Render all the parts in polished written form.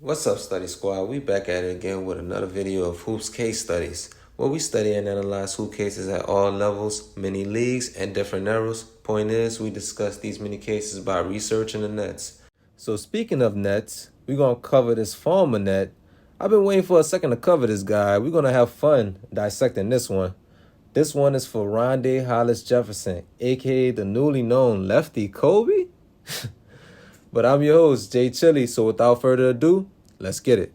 What's up, Study Squad? We back at it again with another video of Hoops Case Studies, where we study and analyze hoop cases at all levels, many leagues, and different eras. Point is, we discuss these many cases by researching the nets. So speaking of nets, we're going to cover this former net. I've been waiting for a second to cover this guy. We're going to have fun dissecting this one. This one is for Rondae Hollis Jefferson, a.k.a. the newly known Lefty Kobe. But I'm your host, Jay Chili, so without further ado, let's get it.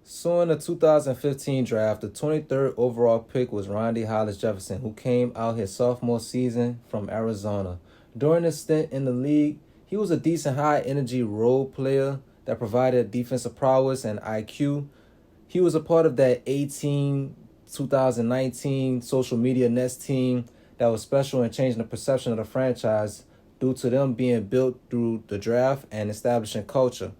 So in the 2015 draft, the 23rd overall pick was Rondae Hollis Jefferson, who came out his sophomore season from Arizona. During his stint in the league, he was a decent high-energy role player that provided defensive prowess and IQ. He was a part of that 2019 social media Nets team that was special in changing the perception of the franchise due to them being built through the draft and establishing culture.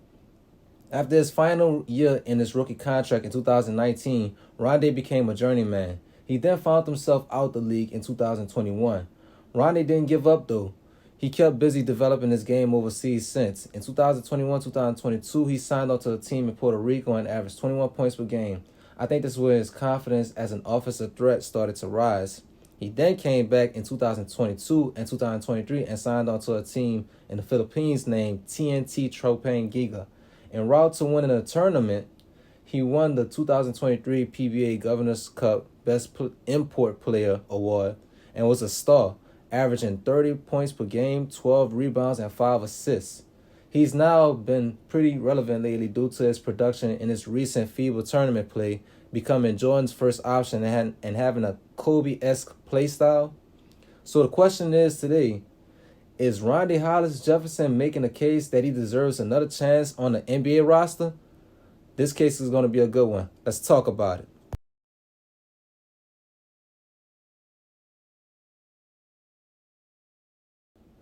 After his final year in his rookie contract in 2019, Rondae became a journeyman. He then found himself out the league in 2021. Rondae didn't give up though. He kept busy developing his game overseas since. In 2021-2022, he signed on to a team in Puerto Rico and averaged 21 points per game. I think this is where his confidence as an offensive threat started to rise. He then came back in 2022 and 2023 and signed on to a team in the Philippines named TNT Tropang Giga. En route to winning a tournament, he won the 2023 PBA Governor's Cup Best Import Player Award and was a star, averaging 30 points per game, 12 rebounds, and 5 assists. He's now been pretty relevant lately due to his production in his recent FIBA tournament play, becoming Jordan's first option and having a Kobe-esque play style. So the question is today, is Rondae Hollis Jefferson making a case that he deserves another chance on the NBA roster? This case is going to be a good one. Let's talk about it.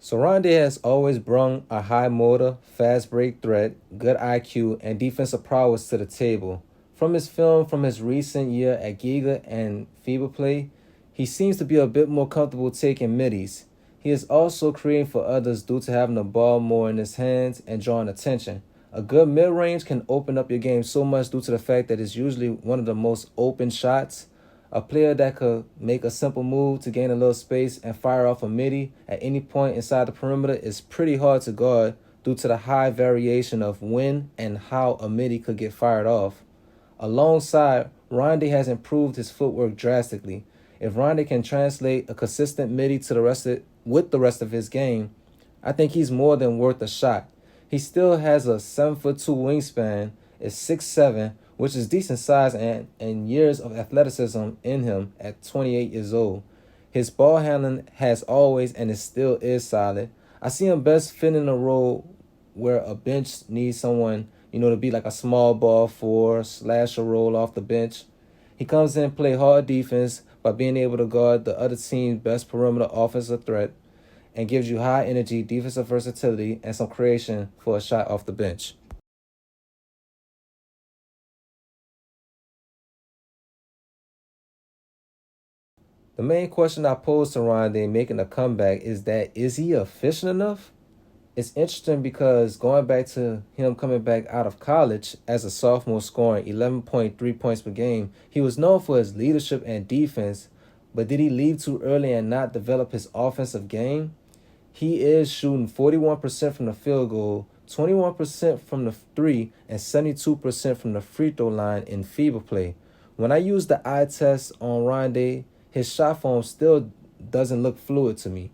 So Rondae has always brung a high motor, fast break threat, good IQ, and defensive prowess to the table. From his film from his recent year at Giga and FIBA play, he seems to be a bit more comfortable taking middies. He is also creating for others due to having the ball more in his hands and drawing attention. A good mid-range can open up your game so much due to the fact that it's usually one of the most open shots. A player that could make a simple move to gain a little space and fire off a midi at any point inside the perimeter is pretty hard to guard due to the high variation of when and how a midi could get fired off. Alongside, Rondae has improved his footwork drastically. If Rondae can translate a consistent midi to the rest of his game, I think he's more than worth a shot. He still has a 7'2" wingspan, is 6'7", which is decent size and years of athleticism in him at 28 years old. His ball handling has always and it still is solid. I see him best fit in a role where a bench needs someone, to be like a small ball four, slash or roll off the bench. He comes in and play hard defense by being able to guard the other team's best perimeter offensive threat and gives you high energy, defensive versatility, and some creation for a shot off the bench. The main question I pose to Rondae making a comeback is he efficient enough? It's interesting because going back to him coming back out of college as a sophomore scoring 11.3 points per game, he was known for his leadership and defense, but did he leave too early and not develop his offensive game? He is shooting 41% from the field goal, 21% from the three, and 72% from the free throw line in FIBA play. When I use the eye test on Rondae, his shot form still doesn't look fluid to me.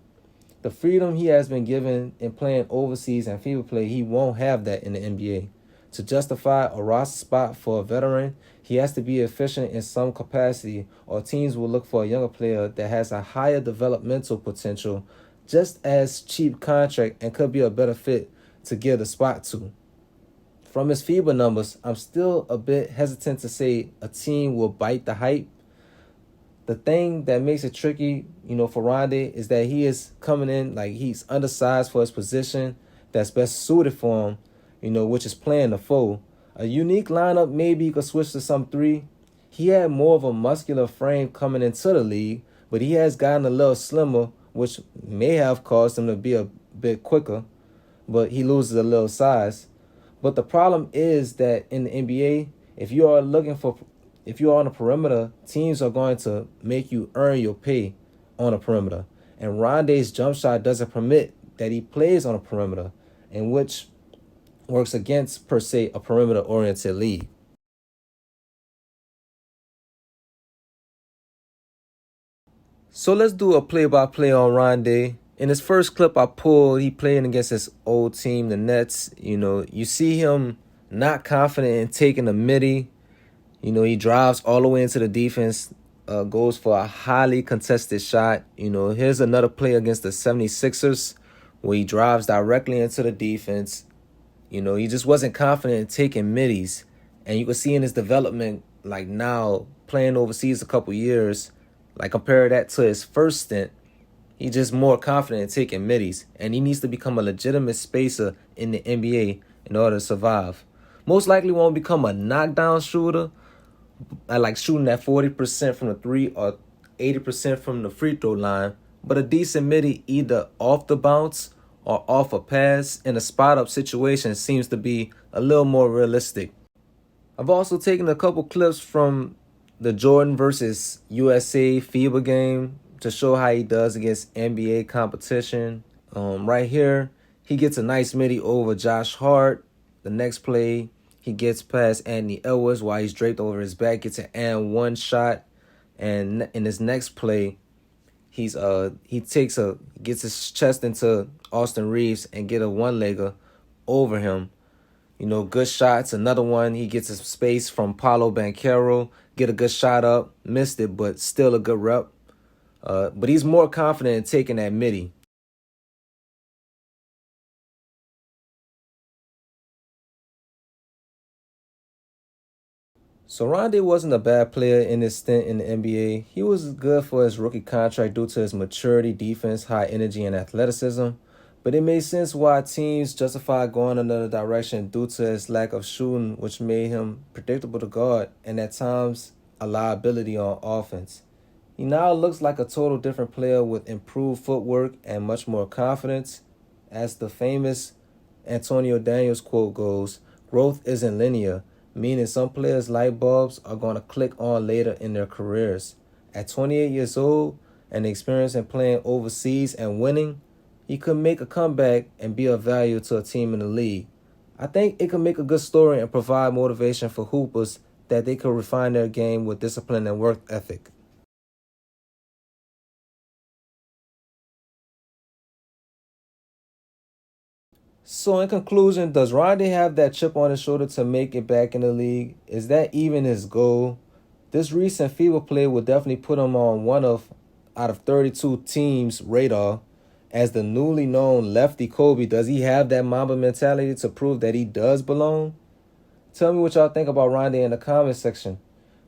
The freedom he has been given in playing overseas and FIBA play, he won't have that in the NBA. To justify a roster spot for a veteran, he has to be efficient in some capacity, or teams will look for a younger player that has a higher developmental potential just as cheap contract and could be a better fit to give the spot to. From his FIBA numbers, I'm still a bit hesitant to say a team will bite the hype. The thing that makes it tricky, for Rondae is that he is coming in like he's undersized for his position that's best suited for him, which is playing the four. A unique lineup, maybe he could switch to some three. He had more of a muscular frame coming into the league, but he has gotten a little slimmer, which may have caused him to be a bit quicker, but he loses a little size. But the problem is that in the NBA, if you are on the perimeter, teams are going to make you earn your pay on the perimeter. And Rondae's jump shot doesn't permit that he plays on the perimeter, in which works against, per se, a perimeter-oriented league. So let's do a play-by-play on Rondae. In his first clip I pulled, he playing against his old team, the Nets. You see him not confident in taking the midi. He drives all the way into the defense, goes for a highly contested shot. Here's another play against the 76ers where he drives directly into the defense. He just wasn't confident in taking middies. And you can see in his development, like now, playing overseas a couple years, like compare that to his first stint, he's just more confident in taking middies. And he needs to become a legitimate spacer in the NBA in order to survive. Most likely won't become a knockdown shooter, like shooting at 40% from the three or 80% from the free throw line, but a decent midi either off the bounce or off a pass in a spot-up situation seems to be a little more realistic. I've also taken a couple clips from the Jordan versus USA FIBA game to show how he does against NBA competition. Right here, he gets a nice midi over Josh Hart. The next play, he gets past Anthony Edwards while he's draped over his back, gets an and one shot. And in his next play, he gets his chest into Austin Reeves and get a one-legger over him. Good shots. Another one, he gets his space from Paolo Banchero, get a good shot up, missed it, but still a good rep. But he's more confident in taking that midi. So Rondae wasn't a bad player in his stint in the NBA. He was good for his rookie contract due to his maturity, defense, high energy, and athleticism. But it made sense why teams justified going another direction due to his lack of shooting, which made him predictable to guard and at times a liability on offense. He now looks like a total different player with improved footwork and much more confidence. As the famous Antonio Daniels quote goes, growth isn't linear, meaning some players' light bulbs are going to click on later in their careers. At 28 years old and the experience in playing overseas and winning, he could make a comeback and be of value to a team in the league. I think it could make a good story and provide motivation for hoopers that they could refine their game with discipline and work ethic. So in conclusion, does Rondae have that chip on his shoulder to make it back in the league? Is that even his goal? This recent FIBA play will definitely put him on out of 32 teams' radar. As the newly known lefty Kobe, does he have that Mamba mentality to prove that he does belong? Tell me what y'all think about Rondae in the comment section.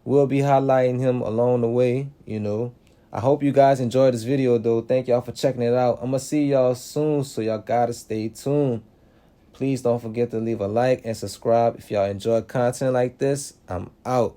We'll be highlighting him along the way, I hope you guys enjoyed this video, though. Thank y'all for checking it out. I'm going to see y'all soon, so y'all got to stay tuned. Please don't forget to leave a like and subscribe if y'all enjoy content like this. I'm out.